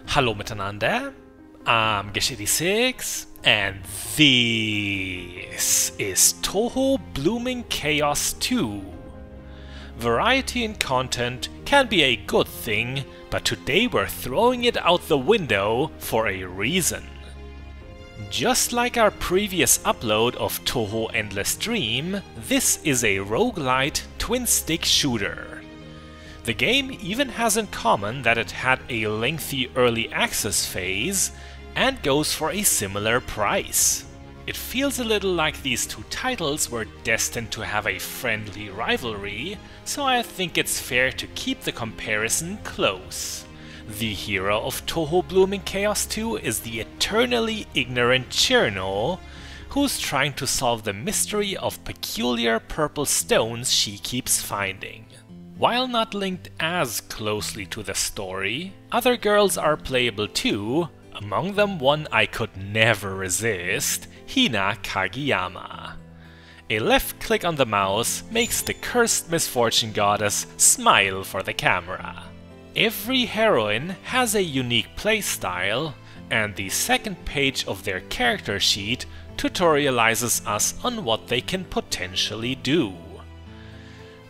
Hallo miteinander, I'm Gesh86 and this is Touhou Blooming Chaos 2. Variety in content can be a good thing, but today we're throwing it out the window for a reason. Just like our previous upload of Touhou Endless Dream, this is a roguelite twin-stick shooter. The game even has in common that it had a lengthy early access phase and goes for a similar price. It feels a little like these two titles were destined to have a friendly rivalry, so I think it's fair to keep the comparison close. The hero of Touhou Blooming Chaos 2 is the eternally ignorant Cherno, who's trying to solve the mystery of peculiar purple stones she keeps finding. While not linked as closely to the story, other girls are playable too, among them one I could never resist, Hina Kagiyama. A left click on the mouse makes the cursed misfortune goddess smile for the camera. Every heroine has a unique playstyle, and the second page of their character sheet tutorializes us on what they can potentially do.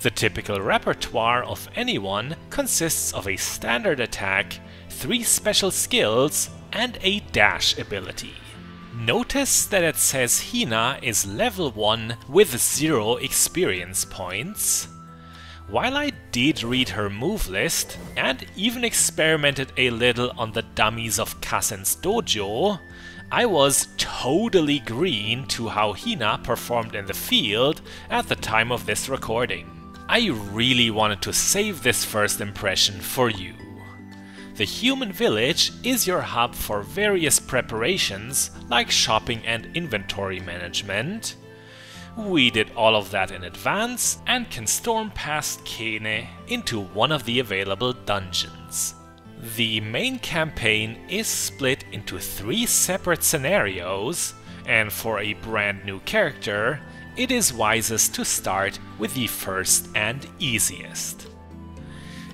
The typical repertoire of anyone consists of a standard attack, 3 special skills, and a dash ability. Notice that it says Hina is level 1 with 0 experience points. While I did read her move list, and even experimented a little on the dummies of Kasen's dojo, I was totally green to how Hina performed in the field at the time of this recording. I really wanted to save this first impression for you. The human village is your hub for various preparations like shopping and inventory management. We did all of that in advance and can storm past Kene into one of the available dungeons. The main campaign is split into 3 separate scenarios, and for a brand new character, it is wisest to start with the first and easiest.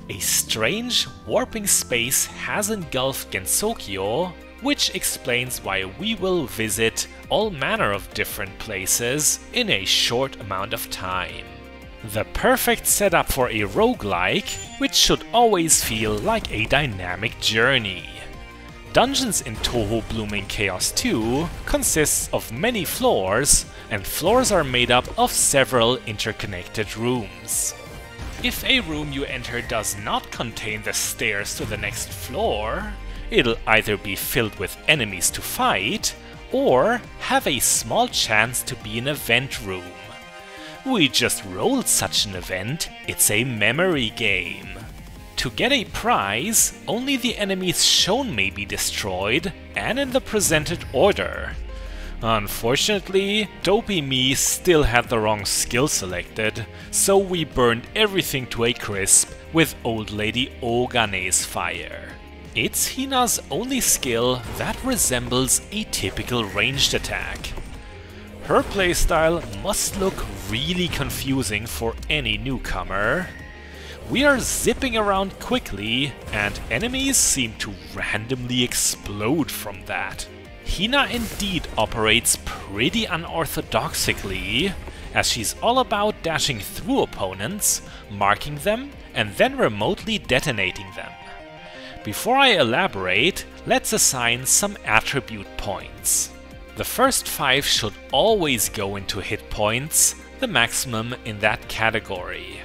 A strange warping space has engulfed Gensokyo, which explains why we will visit all manner of different places in a short amount of time. The perfect setup for a roguelike, which should always feel like a dynamic journey. Dungeons in Touhou Blooming Chaos 2 consists of many floors, and floors are made up of several interconnected rooms. If a room you enter does not contain the stairs to the next floor, it'll either be filled with enemies to fight, or have a small chance to be an event room. We just rolled such an event, it's a memory game. To get a prize, only the enemies shown may be destroyed, and in the presented order. Unfortunately, Dopey Me still had the wrong skill selected, so we burned everything to a crisp with Old Lady Ogane's fire. It's Hina's only skill that resembles a typical ranged attack. Her playstyle must look really confusing for any newcomer. We are zipping around quickly, and enemies seem to randomly explode from that. Hina indeed operates pretty unorthodoxically, as she's all about dashing through opponents, marking them, and then remotely detonating them. Before I elaborate, let's assign some attribute points. The first 5 should always go into hit points, the maximum in that category.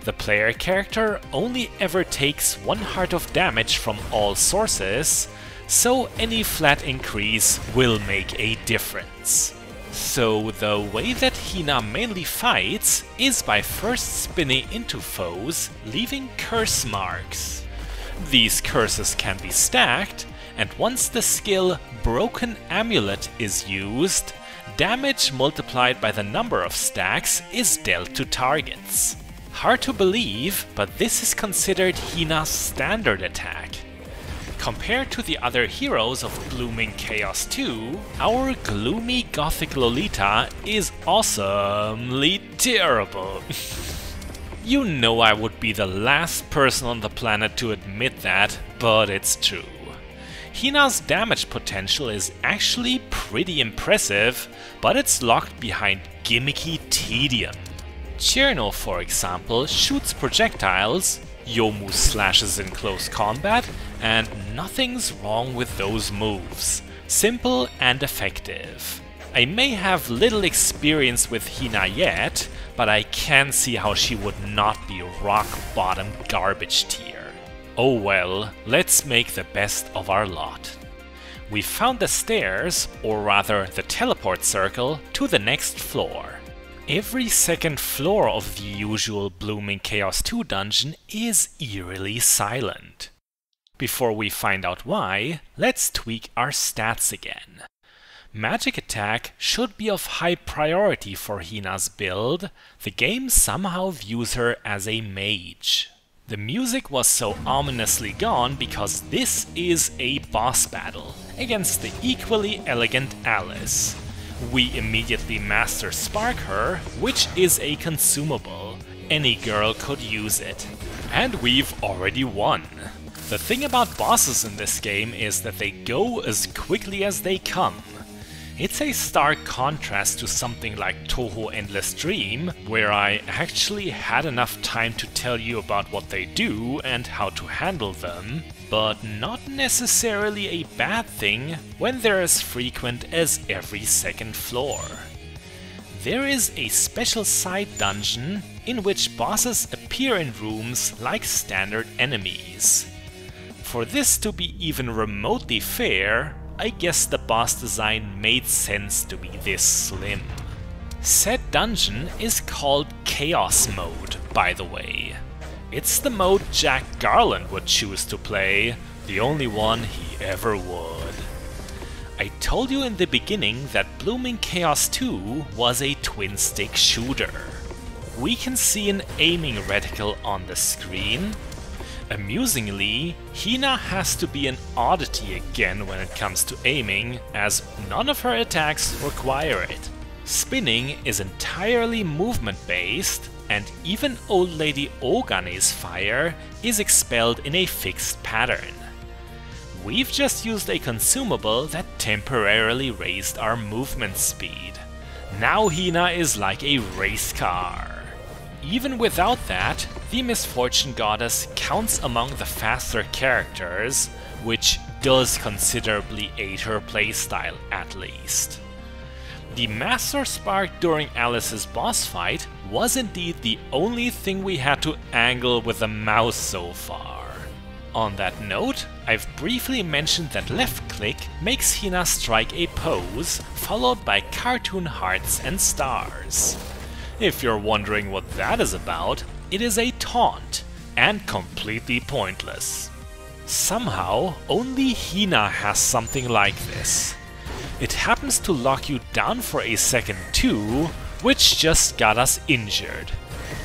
The player character only ever takes 1 heart of damage from all sources, so any flat increase will make a difference. So the way that Hina mainly fights is by first spinning into foes, leaving curse marks. These curses can be stacked, and once the skill Broken Amulet is used, damage multiplied by the number of stacks is dealt to targets. Hard to believe, but this is considered Hina's standard attack. Compared to the other heroes of Blooming Chaos 2, our gloomy gothic Lolita is awesomely terrible. You know I would be the last person on the planet to admit that, but it's true. Hina's damage potential is actually pretty impressive, but it's locked behind gimmicky tedium. Cherno, for example, shoots projectiles, Yomu slashes in close combat, and nothing's wrong with those moves. Simple and effective. I may have little experience with Hina yet, but I can see how she would not be rock bottom garbage tier. Oh well, let's make the best of our lot. We found the stairs, or rather the teleport circle, to the next floor. Every second floor of the usual Blooming Chaos 2 dungeon is eerily silent. Before we find out why, let's tweak our stats again. Magic attack should be of high priority for Hina's build. The game somehow views her as a mage. The music was so ominously gone because this is a boss battle against the equally elegant Alice. We immediately master Spark her, which is a consumable. Any girl could use it. And we've already won. The thing about bosses in this game is that they go as quickly as they come. It's a stark contrast to something like Touhou Endless Dream, where I actually had enough time to tell you about what they do and how to handle them, but not necessarily a bad thing when they're as frequent as every second floor. There is a special side dungeon in which bosses appear in rooms like standard enemies. For this to be even remotely fair, I guess the boss design made sense to be this slim. Said dungeon is called Chaos Mode, by the way. It's the mode Jack Garland would choose to play, the only one he ever would. I told you in the beginning that Blooming Chaos 2 was a twin-stick shooter. We can see an aiming reticle on the screen. Amusingly, Hina has to be an oddity again when it comes to aiming, as none of her attacks require it. Spinning is entirely movement-based, and even Old Lady Ogane's fire is expelled in a fixed pattern. We've just used a consumable that temporarily raised our movement speed. Now Hina is like a race car. Even without that, the Misfortune Goddess counts among the faster characters, which does considerably aid her playstyle at least. The Master Spark during Alice's boss fight was indeed the only thing we had to angle with the mouse so far. On that note, I've briefly mentioned that left click makes Hina strike a pose, followed by cartoon hearts and stars. If you're wondering what that is about, it is a taunt, and completely pointless. Somehow, only Hina has something like this. It happens to lock you down for a second too, which just got us injured.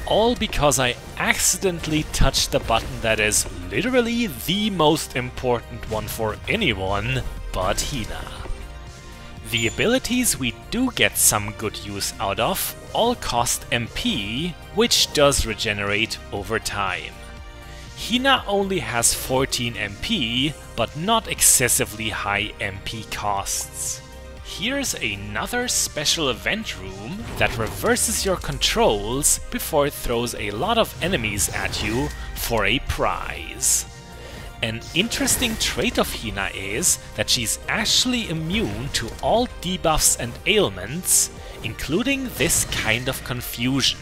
All because I accidentally touched the button that is literally the most important one for anyone but Hina. The abilities we do get some good use out of all cost MP, which does regenerate over time. Hina only has 14 MP, but not excessively high MP costs. Here's another special event room that reverses your controls before it throws a lot of enemies at you for a prize. An interesting trait of Hina is that she's actually immune to all debuffs and ailments, including this kind of confusion.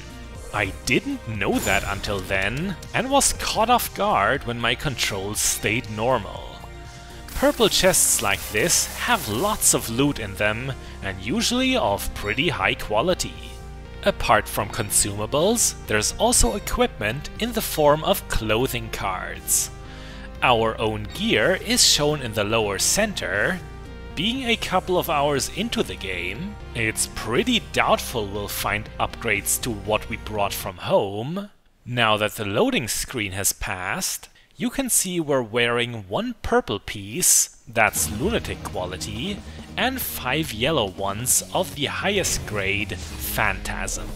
I didn't know that until then, and was caught off guard when my controls stayed normal. Purple chests like this have lots of loot in them, and usually of pretty high quality. Apart from consumables, there's also equipment in the form of clothing cards. Our own gear is shown in the lower center. Being a couple of hours into the game, it's pretty doubtful we'll find upgrades to what we brought from home. Now that the loading screen has passed, you can see we're wearing one purple piece, that's lunatic quality, and 5 yellow ones of the highest grade, Phantasm.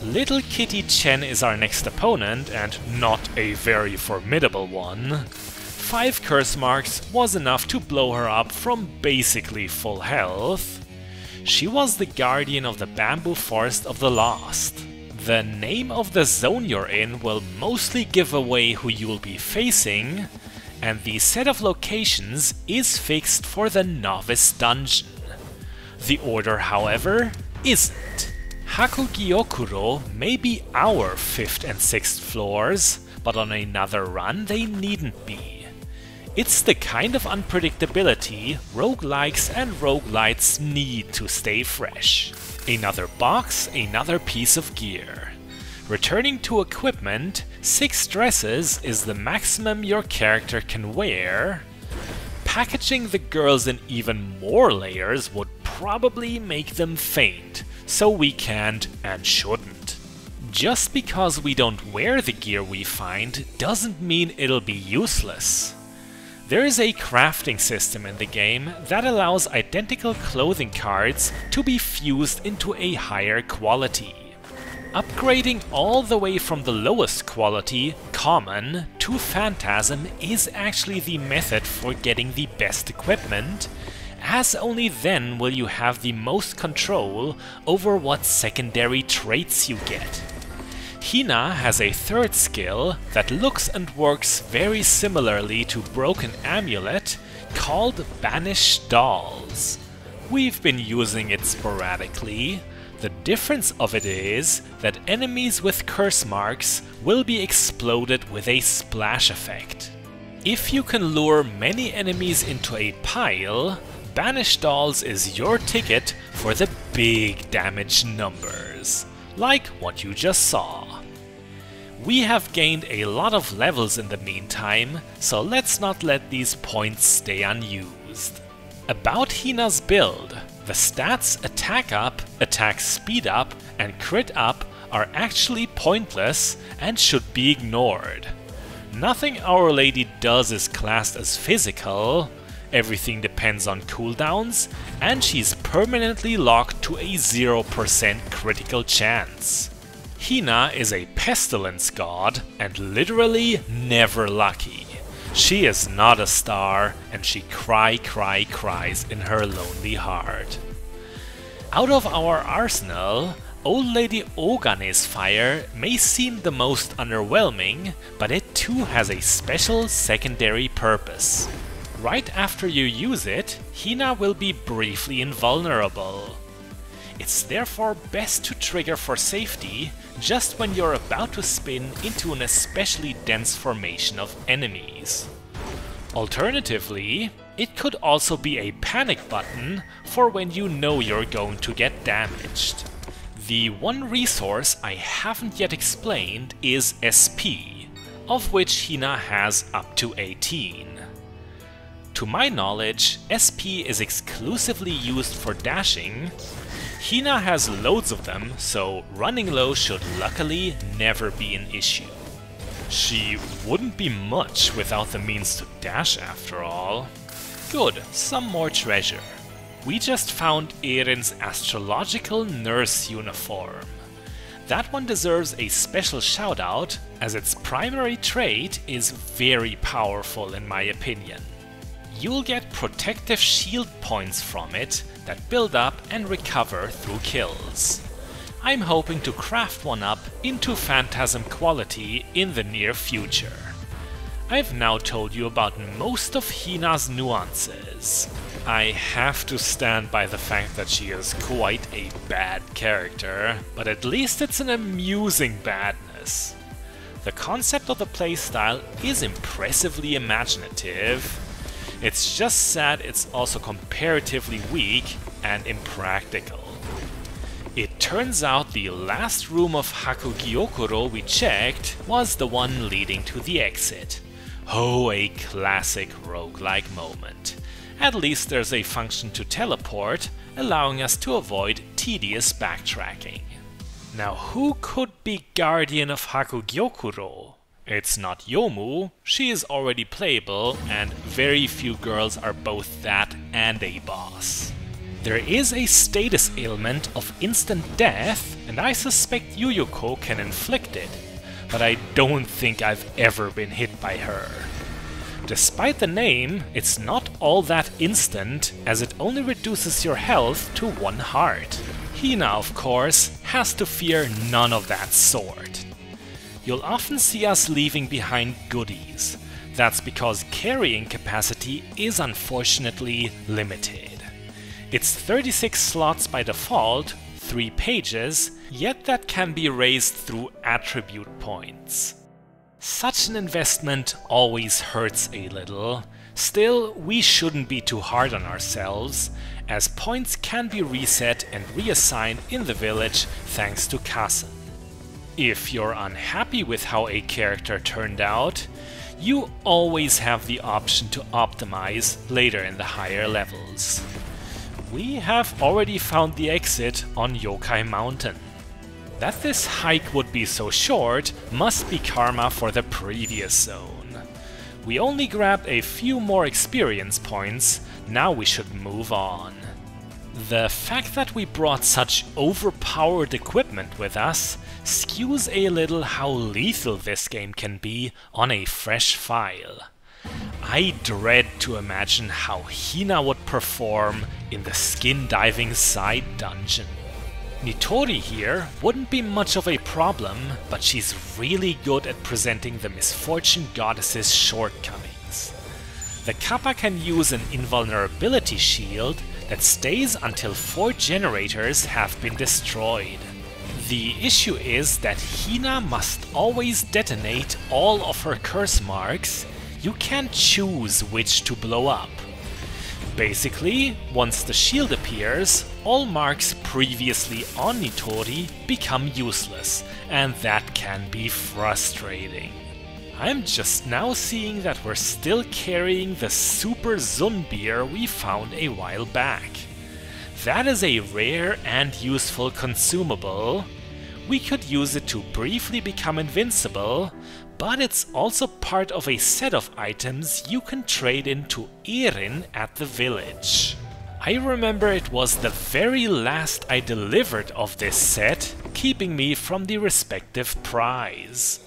Little Kitty Chen is our next opponent, and not a very formidable one. 5 curse marks was enough to blow her up from basically full health. She was the guardian of the bamboo forest of the lost. The name of the zone you're in will mostly give away who you'll be facing, and the set of locations is fixed for the novice dungeon. The order, however, isn't. Hakugyokuro may be our 5th and 6th floors, but on another run they needn't be. It's the kind of unpredictability roguelikes and roguelites need to stay fresh. Another box, another piece of gear. Returning to equipment, 6 dresses is the maximum your character can wear. Packaging the girls in even more layers would probably make them faint, so we can't and shouldn't. Just because we don't wear the gear we find doesn't mean it'll be useless. There is a crafting system in the game that allows identical clothing cards to be fused into a higher quality. Upgrading all the way from the lowest quality, common, to phantasm is actually the method for getting the best equipment, as only then will you have the most control over what secondary traits you get. Hina has a 3rd skill that looks and works very similarly to Broken Amulet, called Banish Dolls. We've been using it sporadically. The difference of it is that enemies with curse marks will be exploded with a splash effect. If you can lure many enemies into a pile, Banish Dolls is your ticket for the big damage numbers, like what you just saw. We have gained a lot of levels in the meantime, so let's not let these points stay unused. About Hina's build, the stats attack up, attack speed up, and crit up are actually pointless and should be ignored. Nothing Our Lady does is classed as physical, everything depends on cooldowns, and she's permanently locked to a 0% critical chance. Hina is a pestilence god and literally never lucky. She is not a star, and she cries in her lonely heart. Out of our arsenal, Old Lady Ogane's fire may seem the most underwhelming, but it too has a special secondary purpose. Right after you use it, Hina will be briefly invulnerable. It's therefore best to trigger for safety just when you're about to spin into an especially dense formation of enemies. Alternatively, it could also be a panic button for when you know you're going to get damaged. The one resource I haven't yet explained is SP, of which Hina has up to 18. To my knowledge, SP is exclusively used for dashing. Hina has loads of them, so running low should luckily never be an issue. She wouldn't be much without the means to dash after all. Good, some more treasure. We just found Eren's astrological nurse uniform. That one deserves a special shout out, as its primary trait is very powerful in my opinion. You'll get protective shield points from it that build up and recover through kills. I'm hoping to craft one up into phantasm quality in the near future. I've now told you about most of Hina's nuances. I have to stand by the fact that she is quite a bad character, but at least it's an amusing badness. The concept of the playstyle is impressively imaginative. It's just sad it's also comparatively weak and impractical. It turns out the last room of Hakugyokuro we checked was the one leading to the exit. Oh, a classic roguelike moment. At least there's a function to teleport, allowing us to avoid tedious backtracking. Now who could be Guardian of Hakugyokuro? It's not Yomu, she is already playable, and very few girls are both that and a boss. There is a status ailment of instant death, and I suspect Yuyuko can inflict it, but I don't think I've ever been hit by her. Despite the name, it's not all that instant, as it only reduces your health to 1 heart. Hina, of course, has to fear none of that sort. You'll often see us leaving behind goodies. That's because carrying capacity is unfortunately limited. It's 36 slots by default, 3 pages, yet that can be raised through attribute points. Such an investment always hurts a little. Still, we shouldn't be too hard on ourselves, as points can be reset and reassigned in the village thanks to Kassen. If you're unhappy with how a character turned out, you always have the option to optimize later in the higher levels. We have already found the exit on Yokai Mountain. That this hike would be so short must be karma for the previous zone. We only grabbed a few more experience points, now we should move on. The fact that we brought such overpowered equipment with us skews a little how lethal this game can be on a fresh file. I dread to imagine how Hina would perform in the skin diving side dungeon. Nitori here wouldn't be much of a problem, but she's really good at presenting the misfortune goddess's shortcomings. The Kappa can use an invulnerability shield that stays until 4 generators have been destroyed. The issue is that Hina must always detonate all of her curse marks. You can't choose which to blow up. Basically, once the shield appears, all marks previously on Nitori become useless, and that can be frustrating. I'm just now seeing that we're still carrying the Super Zun beer we found a while back. That is a rare and useful consumable. We could use it to briefly become invincible, but it's also part of a set of items you can trade into Erin at the village. I remember it was the very last I delivered of this set, keeping me from the respective prize.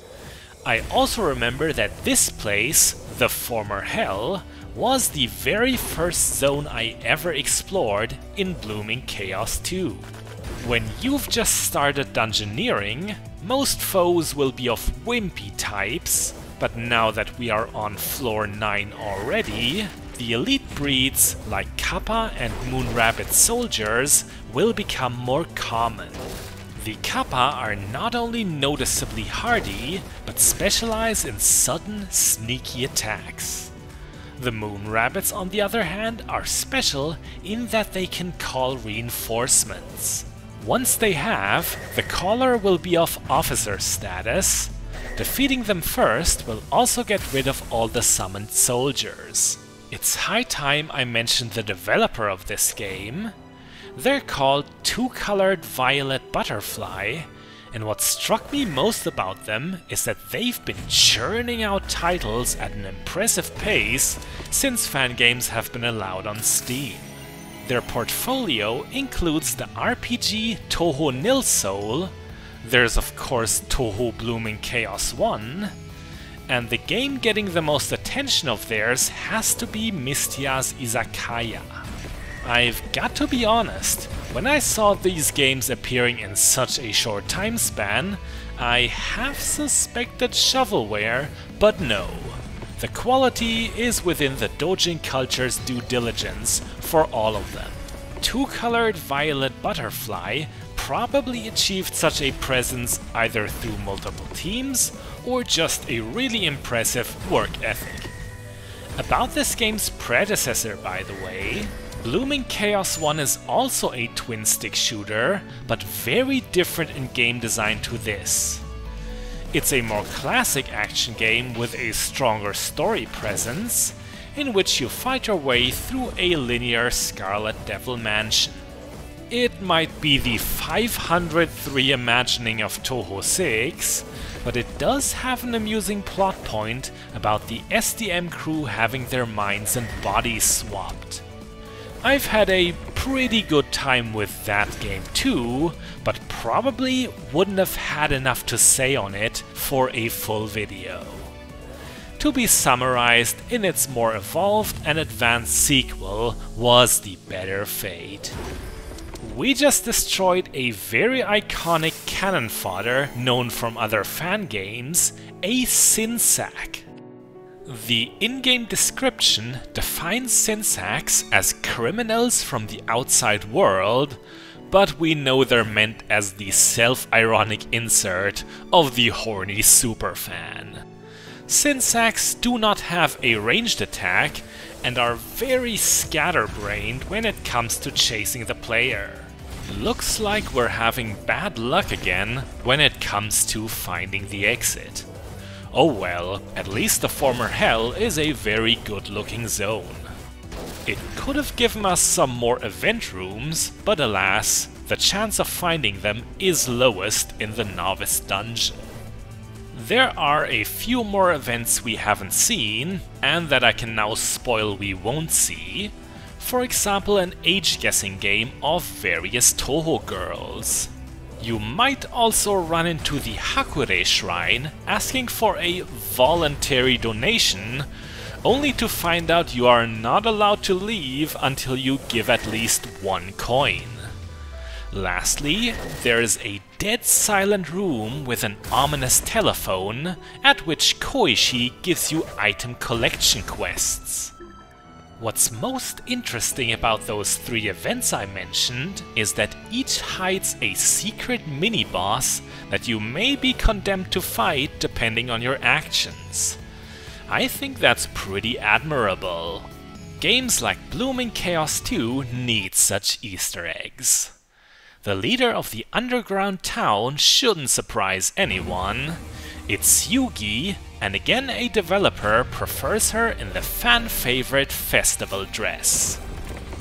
I also remember that this place, the former Hell, was the very first zone I ever explored in Blooming Chaos 2. When you've just started dungeoneering, most foes will be of wimpy types, but now that we are on floor 9 already, the elite breeds like Kappa and Moonrabbit soldiers will become more common. The Kappa are not only noticeably hardy, but specialize in sudden, sneaky attacks. The Moonrabbits, on the other hand, are special in that they can call reinforcements. Once they have, the caller will be of officer status. Defeating them first will also get rid of all the summoned soldiers. It's high time I mentioned the developer of this game. They're called Two-Colored Violet Butterfly, and what struck me most about them is that they've been churning out titles at an impressive pace since fangames have been allowed on Steam. Their portfolio includes the RPG Touhou Nil Soul, there's of course Touhou Blooming Chaos 1, and the game getting the most attention of theirs has to be Mystia's Izakaya. I've got to be honest, when I saw these games appearing in such a short time span, I half suspected shovelware, but no. The quality is within the doujin culture's due diligence for all of them. Two-Colored Violet Butterfly probably achieved such a presence either through multiple teams or just a really impressive work ethic. About this game's predecessor, by the way, Blooming Chaos 1 is also a twin-stick shooter, but very different in game design to this. It's a more classic action game with a stronger story presence, in which you fight your way through a linear Scarlet Devil mansion. It might be the 500th reimagining of Touhou 6, but it does have an amusing plot point about the SDM crew having their minds and bodies swapped. I've had a pretty good time with that game too, but probably wouldn't have had enough to say on it for a full video. to be summarized in its more evolved and advanced sequel, was the better fate. We just destroyed a very iconic cannon fodder known from other fan games, a sin sack. The in-game description defines sin sacks as criminals from the outside world, but we know they're meant as the self-ironic insert of the horny superfan. Sin sacks do not have a ranged attack and are very scatterbrained when it comes to chasing the player. Looks like we're having bad luck again when it comes to finding the exit. Oh well, at least the former hell is a very good looking zone. It could have given us some more event rooms, but alas, the chance of finding them is lowest in the novice dungeon. There are a few more events we haven't seen, and that I can now spoil we won't see. For example, an age-guessing game of various Touhou girls. You might also run into the Hakure Shrine asking for a voluntary donation, only to find out you are not allowed to leave until you give at least 1 coin. Lastly, there is a dead silent room with an ominous telephone, at which Koishi gives you item collection quests. What's most interesting about those 3 events I mentioned is that each hides a secret mini-boss that you may be condemned to fight depending on your actions. I think that's pretty admirable. Games like Blooming Chaos 2 need such Easter eggs. The leader of the underground town shouldn't surprise anyone. It's Yugi, and again a developer prefers her in the fan-favorite festival dress.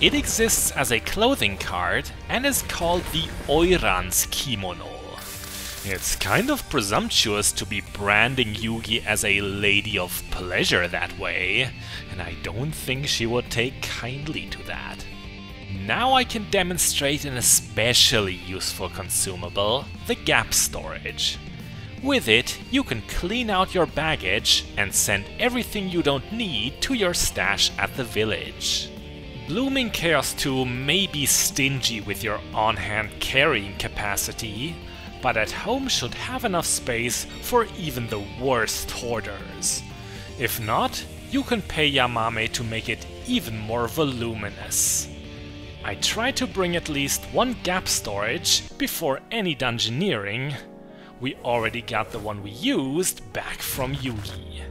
It exists as a clothing card and is called the Oiran's kimono. It's kind of presumptuous to be branding Yugi as a lady of pleasure that way, and I don't think she would take kindly to that. Now I can demonstrate an especially useful consumable, the gap storage. With it, you can clean out your baggage and send everything you don't need to your stash at the village. Blooming Chaos 2 may be stingy with your on-hand carrying capacity, but at home should have enough space for even the worst hoarders. If not, you can pay Yamame to make it even more voluminous. I try to bring at least 1 gap storage before any dungeoneering. We already got the one we used back from Yugi.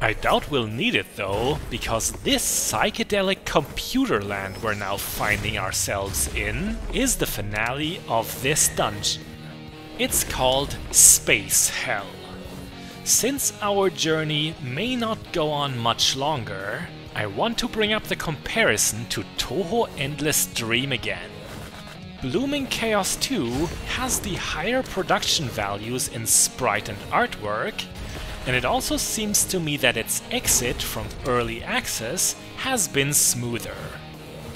I doubt we'll need it though, because this psychedelic computer land we're now finding ourselves in is the finale of this dungeon. It's called Space Hell. Since our journey may not go on much longer, I want to bring up the comparison to Touhou Endless Dream again. Blooming Chaos 2 has the higher production values in sprite and artwork, and it also seems to me that its exit from early access has been smoother.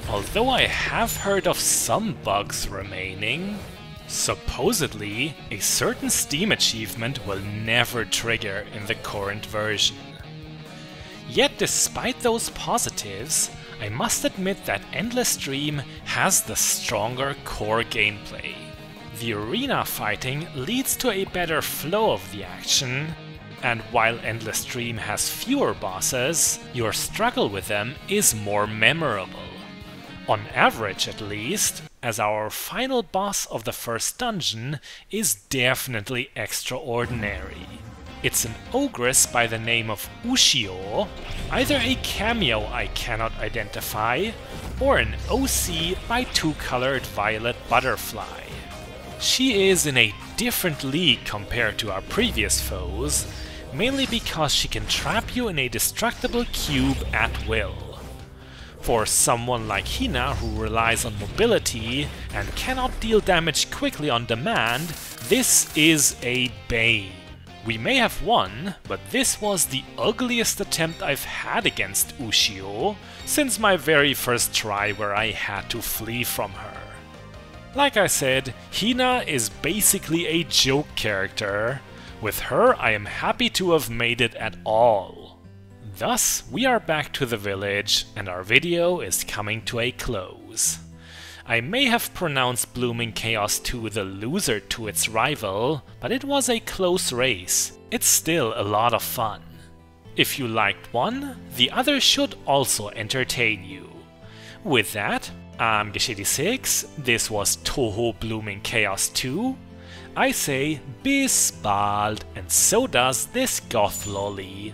Although I have heard of some bugs remaining. Supposedly, a certain Steam achievement will never trigger in the current version. Yet despite those positives, I must admit that Endless Dream has the stronger core gameplay. The arena fighting leads to a better flow of the action, and while Endless Dream has fewer bosses, your struggle with them is more memorable. On average at least, as our final boss of the first dungeon is definitely extraordinary. It's an ogress by the name of Ushio, either a cameo I cannot identify, or an OC by 2-colored violet butterfly. She is in a different league compared to our previous foes, mainly because she can trap you in a destructible cube at will. For someone like Hina who relies on mobility and cannot deal damage quickly on demand, this is a bane. We may have won, but this was the ugliest attempt I've had against Ushio since my very first try where I had to flee from her. Like I said, Hina is basically a joke character. With her I am happy to have made it at all. Thus, we are back to the village, and our video is coming to a close. I may have pronounced Blooming Chaos 2 the loser to its rival, but it was a close race. It's still a lot of fun. If you liked one, the other should also entertain you. With that, I'm Geshedi6, this was Touhou Blooming Chaos 2. I say bis bald, and so does this goth lolly.